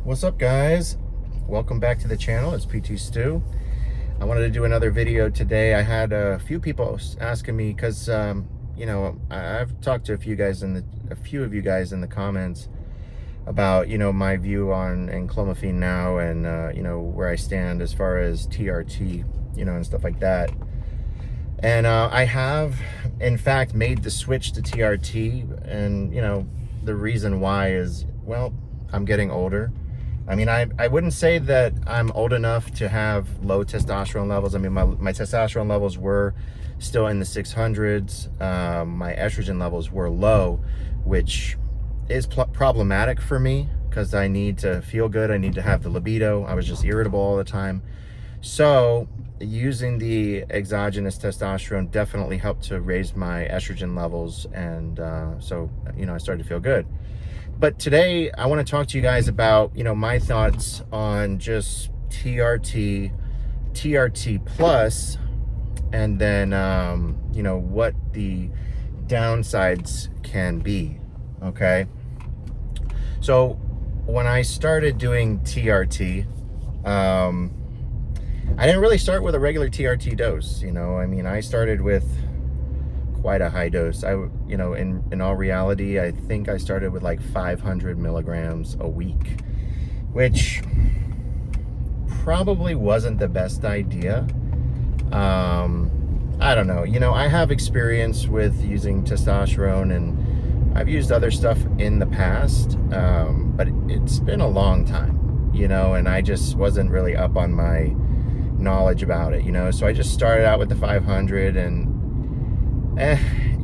What's up, guys? Welcome back to the channel. It's PT Stu. I wanted to do another video today. I had a few people asking me because I've talked to a few of you guys in the comments about my view on enclomiphene now, and where I stand as far as TRT, and stuff like that. And I have in fact made the switch to TRT, and the reason why is, well, I'm getting older. I mean, I wouldn't say that I'm old enough to have low testosterone levels. I mean, my testosterone levels were still in the 600s. My estrogen levels were low, which is problematic for me because I need to feel good. I need to have the libido. I was just irritable all the time. So using the exogenous testosterone definitely helped to raise my estrogen levels. And so I started to feel good. But today I want to talk to you guys about, my thoughts on just TRT, TRT plus, and then, what the downsides can be. Okay. So when I started doing TRT, I didn't really start with a regular TRT dose. I started with quite a high dose. In all reality, I think I started with like 500 milligrams a week, which probably wasn't the best idea. I don't know. I have experience with using testosterone, and I've used other stuff in the past, but it's been a long time, and I just wasn't really up on my knowledge about it, so I just started out with the 500, and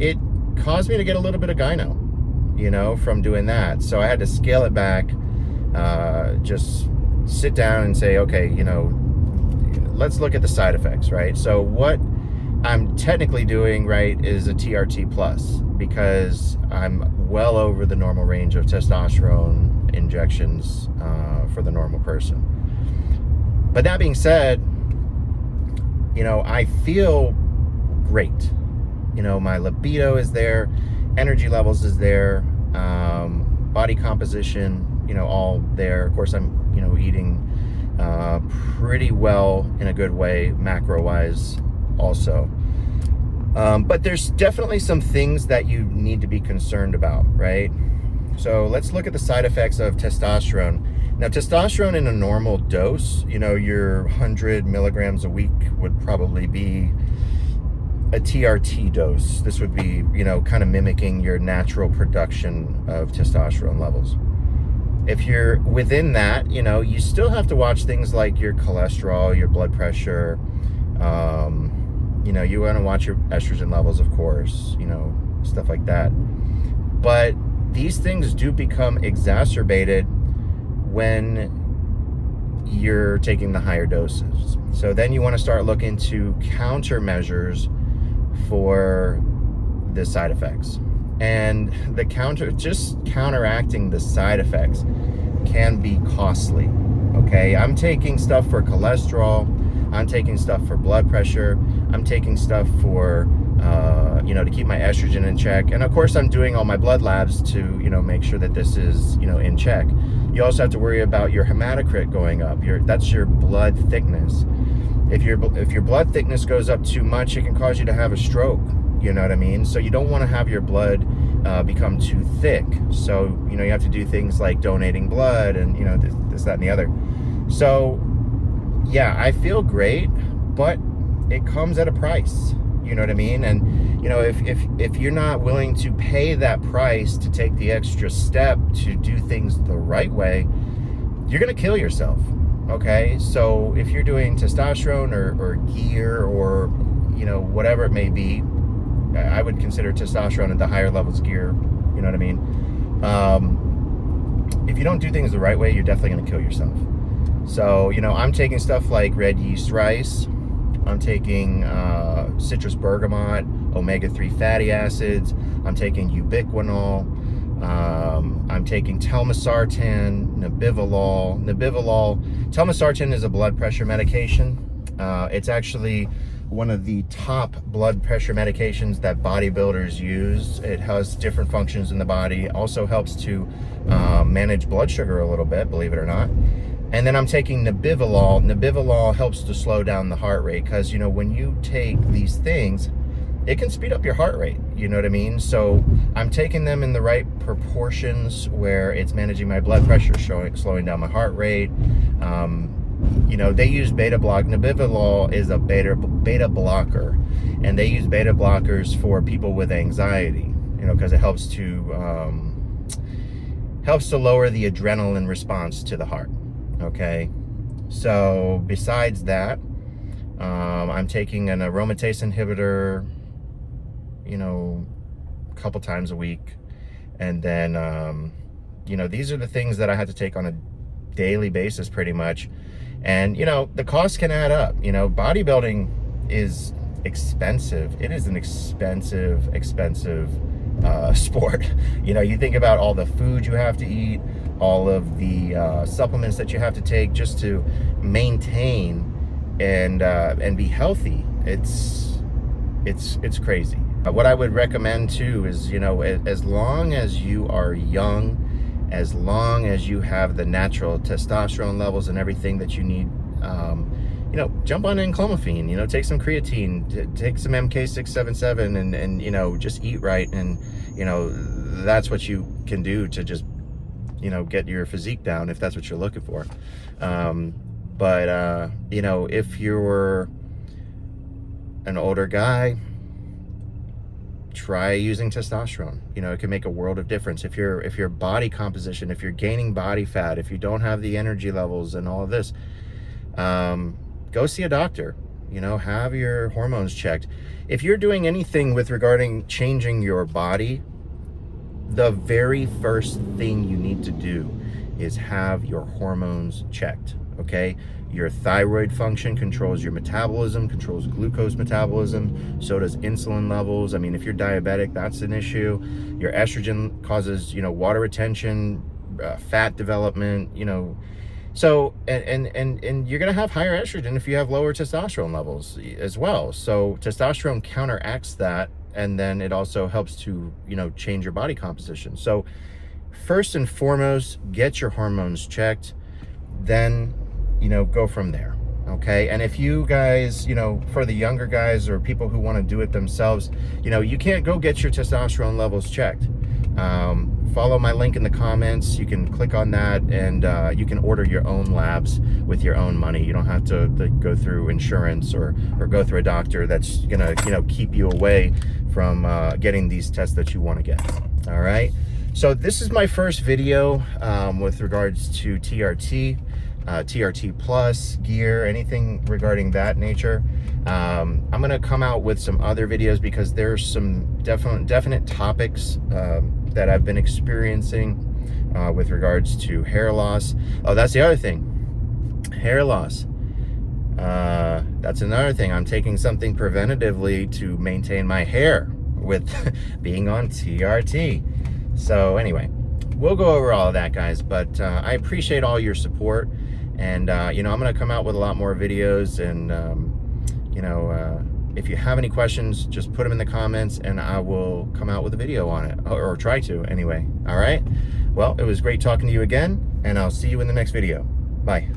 it caused me to get a little bit of gyno, from doing that. So I had to scale it back, just sit down and say, okay, let's look at the side effects, right? So what I'm technically doing, right, is a TRT plus, because I'm well over the normal range of testosterone injections for the normal person. But that being said, I feel great. My libido is there, energy levels is there, body composition, all there. Of course, I'm, eating pretty well in a good way, macro-wise also. But there's definitely some things that you need to be concerned about, right? So let's look at the side effects of testosterone. Now, testosterone in a normal dose, your 100 milligrams a week would probably be a TRT dose. This would be, kind of mimicking your natural production of testosterone levels. If you're within that, you still have to watch things like your cholesterol, your blood pressure. You want to watch your estrogen levels, of course, stuff like that. But these things do become exacerbated when you're taking the higher doses. So then you want to start looking to countermeasures for the side effects. And just counteracting the side effects can be costly. Okay, I'm taking stuff for cholesterol, I'm taking stuff for blood pressure, I'm taking stuff for to keep my estrogen in check, and of course I'm doing all my blood labs to make sure that this is in check. You also have to worry about your hematocrit going up. That's your blood thickness. If your blood thickness goes up too much, it can cause you to have a stroke. You know what I mean? So you don't want to have your blood become too thick. So you have to do things like donating blood and this, that, and the other. So yeah, I feel great, but it comes at a price. You know what I mean? And if you're not willing to pay that price to take the extra step to do things the right way, you're gonna kill yourself. Okay, so if you're doing testosterone or gear or whatever it may be, I would consider testosterone at the higher levels gear. You know what I mean? If you don't do things the right way, you're definitely gonna kill yourself. So I'm taking stuff like red yeast rice. I'm taking citrus bergamot, omega-3 fatty acids. I'm taking ubiquinol. I'm taking telmisartan, nebivolol. Telmisartan is a blood pressure medication. It's actually one of the top blood pressure medications that bodybuilders use. It has different functions in the body. It also helps to manage blood sugar a little bit, believe it or not. And then I'm taking Nabivolol. Nabivolol helps to slow down the heart rate, because, you know, when you take these things, it can speed up your heart rate, you know what I mean? So I'm taking them in the right proportions where it's managing my blood pressure, slowing down my heart rate. You know, they use beta block. Nabivolol is a beta blocker, and they use beta blockers for people with anxiety, you know, because it helps to lower the adrenaline response to the heart. Okay, so besides that, I'm taking an aromatase inhibitor, you know, a couple times a week. And then, you know, these are the things that I have to take on a daily basis pretty much. And, you know, the cost can add up. You know, bodybuilding is expensive. It is an expensive sport. You know, you think about all the food you have to eat, all of the supplements that you have to take just to maintain and be healthy. It's crazy. What I would recommend too is, you know, as long as you are young, as long as you have the natural testosterone levels and everything that you need, you know, jump on enclomiphene, you know, take some creatine, take some MK677, and, you know, just eat right. And, you know, that's what you can do to just, you know, get your physique down if that's what you're looking for. But you know, if you're an older guy, try using testosterone. You know, it can make a world of difference. If your body composition, if you're gaining body fat, if you don't have the energy levels and all of this, go see a doctor. You know, have your hormones checked. If you're doing anything with regarding changing your body, the very first thing you need to do is have your hormones checked. Okay, your thyroid function controls your metabolism, controls glucose metabolism, so does insulin levels. I mean, if you're diabetic, that's an issue. Your estrogen causes, you know, water retention, fat development, you know. So, and you're gonna have higher estrogen if you have lower testosterone levels as well. So testosterone counteracts that, and then it also helps to, you know, change your body composition. So first and foremost, get your hormones checked, then, you know, go from there. Okay, and if you guys, you know, for the younger guys or people who want to do it themselves, you know, you can't go get your testosterone levels checked. Follow my link in the comments. You can click on that, and you can order your own labs with your own money. You don't have to go through insurance or go through a doctor that's gonna, you know, keep you away from getting these tests that you want to get. All right, so this is my first video with regards to TRT. TRT plus gear, anything regarding that nature. I'm going to come out with some other videos because there's some definite topics that I've been experiencing with regards to hair loss. Oh, that's the other thing, hair loss. That's another thing. I'm taking something preventatively to maintain my hair with being on TRT. So anyway, we'll go over all of that, guys, but I appreciate all your support. And, you know, I'm going to come out with a lot more videos, and, you know, if you have any questions, just put them in the comments and I will come out with a video on it, or try to anyway. All right. Well, it was great talking to you again, and I'll see you in the next video. Bye.